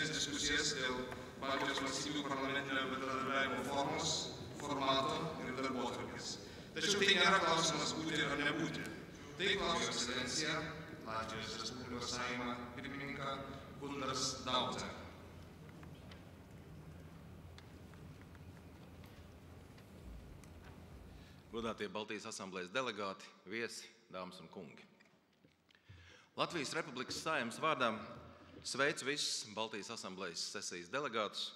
esminės diskusijas dėl Baltijos valstybių parlamentinio bendradarbiavimo formos, formato ir darbotvarkės. Tačiau tai nėra klausimas būti ar nebūti. Tai klausia ekscelencija Latvijos Respublikos Seimo pirmininką Gundaras Daudzė. Godātie Baltijas asamblējas delegāti, viesi, dāmas un kungi. Latvijas Republikas Saeimas vārdā sveicu visus Baltijas asamblējas sesijas delegātus,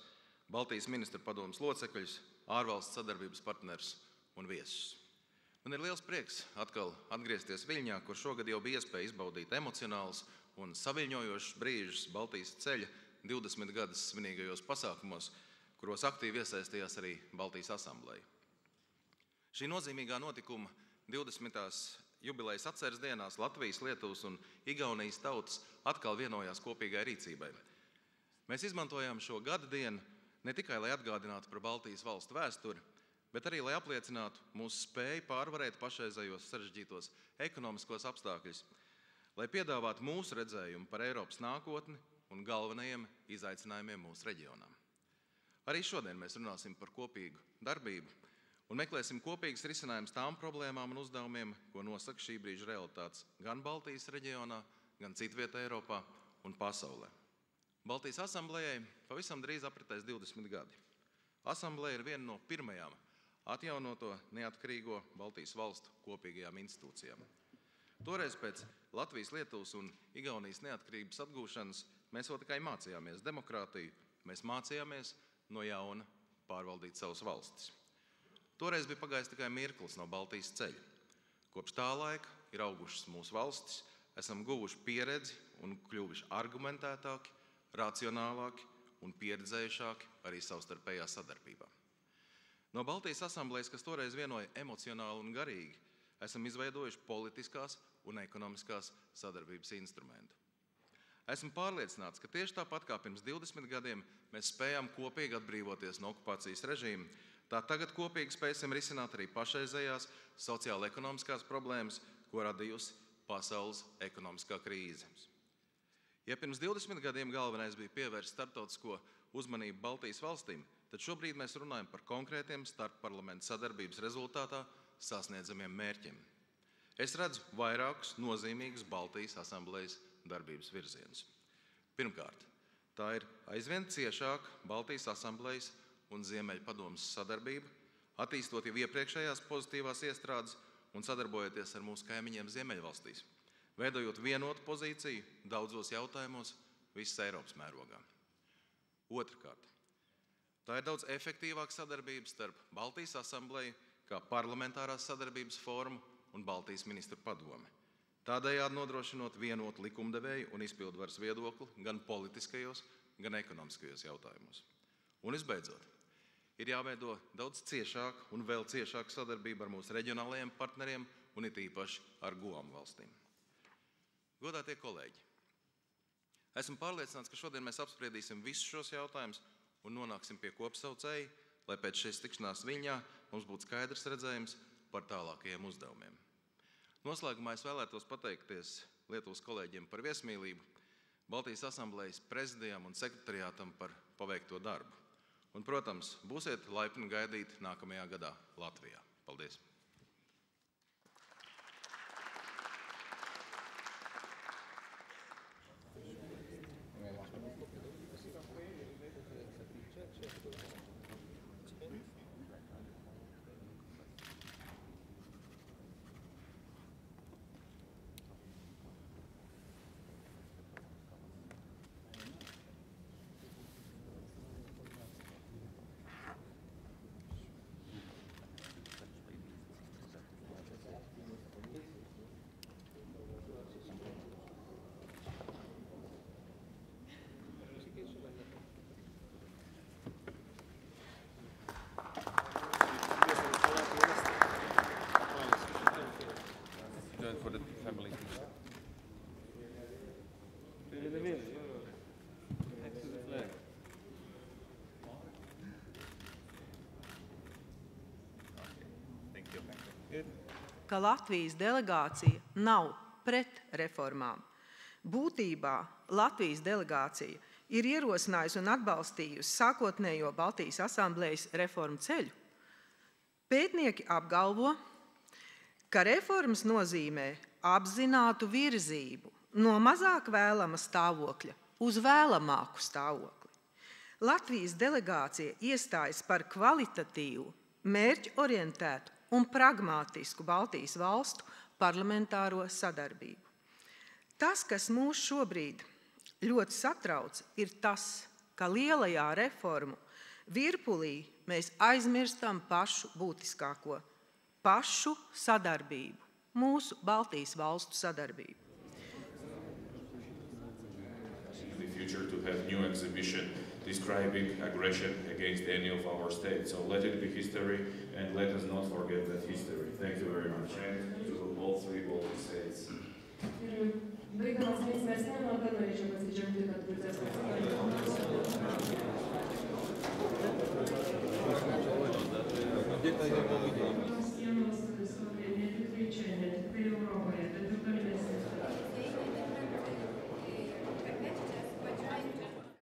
Baltijas ministru padomes locekļus, ārvalstu sadarbības partnerus un viesus. Man ir liels prieks atkal atgriezties Viļņā, kur šogad jau bija iespēja izbaudīt emocionālus un saviļņojošus brīžus Baltijas ceļa 20 gadus svinīgajos pasākumos, kuros aktīvi iesaistījās arī Baltijas asamblēja. Šī nozīmīgā notikuma 20. jubilejas atceres dienās Latvijas, Lietuvas un Igaunijas tautas atkal vienojās kopīgai rīcībai. Mēs izmantojām šo gada dienu ne tikai, lai atgādinātu par Baltijas valstu vēsturi, bet arī, lai apliecinātu mūsu spēju pārvarēt pašreizējos sarežģītos ekonomiskos apstākļus, lai piedāvātu mūsu redzējumu par Eiropas nākotni un galvenajiem izaicinājumiem mūsu reģionā. Arī šodien mēs runāsim par kopīgu darbību un meklēsim kopīgas risinājumus tām problēmām un uzdevumiem, ko nosaka šī brīža realitātes gan Baltijas reģionā, gan citvietā Eiropā un pasaulē. Baltijas asamblējai pavisam drīz apritēs 20 gadi. Asamblēja ir viena no pirmajām atjaunoto neatkarīgo Baltijas valstu kopīgajām institūcijām. Toreiz pēc Latvijas, Lietuvas un Igaunijas neatkarības atgūšanas mēs vēl tikai mācījāmies demokrātiju, mēs mācījāmies no jauna pārvaldīt savas valstis. Toreiz bija pagājis tikai mirklis no Baltijas ceļa. Kopš tā laika ir augušas mūsu valstis, esam guvuši pieredzi un kļuvuši argumentētāki, racionālāki un pieredzējušāki arī savstarpējā sadarbībā. No Baltijas asamblējas, kas toreiz vienoja emocionāli un garīgi, esam izveidojuši politiskās un ekonomiskās sadarbības instrumentu. Esmu pārliecināts, ka tieši tāpat kā pirms 20 gadiem mēs spējām kopīgi atbrīvoties no okupācijas režīma, tā tagad kopīgi spēsim risināt arī pašreizējās sociāla-ekonomiskās problēmas, ko radījusi pasaules ekonomiskā krīze. Ja pirms 20 gadiem galvenais bija pievērst starptautisko uzmanību Baltijas valstīm, tad šobrīd mēs runājam par konkrētiem starpparlamentu sadarbības rezultātā sasniedzamiem mērķiem. Es redzu vairākus nozīmīgus Baltijas asamblējas darbības virzienus. Pirmkārt, tā ir aizvien ciešāka Baltijas asamblējas un Ziemeļpadomes sadarbība, attīstot jau iepriekšējās pozitīvās iestrādes un sadarbojoties ar mūsu kaimiņiem Ziemeļvalstīs, veidojot vienotu pozīciju daudzos jautājumos visas Eiropas mērogā. Otrkārt, tā ir daudz efektīvāka sadarbība starp Baltijas asamblēju kā parlamentārās sadarbības formu un Baltijas ministru padome, tādējādi nodrošinot vienotu likumdevēju un izpildvaras viedokli gan politiskajos, gan ekonomiskajos jautājumos. Un visbeidzot, ir jāveido daudz ciešāka un vēl ciešāka sadarbība ar mūsu reģionālajiem partneriem un it īpaši ar GUAM valstīm. Godātie kolēģi, esmu pārliecināts, ka šodien mēs apspriedīsim visus šos jautājumus un nonāksim pie kopsaucēja, lai pēc šīs tikšanās Viļņā mums būtu skaidrs redzējums par tālākajiem uzdevumiem. Noslēgumā es vēlētos pateikties Lietuvas kolēģiem par viesmīlību, Baltijas asamblējas prezidijam un sekretariātam par paveikto darbu. Un, protams, būsiet laipni gaidīti nākamajā gadā Latvijā. Paldies! Ka Latvijas delegācija nav pret reformām. Būtībā Latvijas delegācija ir ierosinājusi un atbalstījusi sākotnējo Baltijas asamblējas reformu ceļu. Pētnieki apgalvo, ka reformas nozīmē apzinātu virzību no mazāk vēlama stāvokļa uz vēlamāku stāvokli. Latvijas delegācija iestājas par kvalitatīvu, mērķorientētu un pragmātisku Baltijas valstu parlamentāro sadarbību. Tas, kas mūs šobrīd ļoti satrauc, ir tas, ka lielajā reformu virpulī mēs aizmirstam pašu būtiskāko – pašu sadarbību, mūsu Baltijas valstu sadarbību. In the future to have new exhibition describing aggression against any of our states. So let it be history and let us not forget that history. Thank you very much. And to all three Baltic states. Baigdamas mēs nemanām, ka norīšam,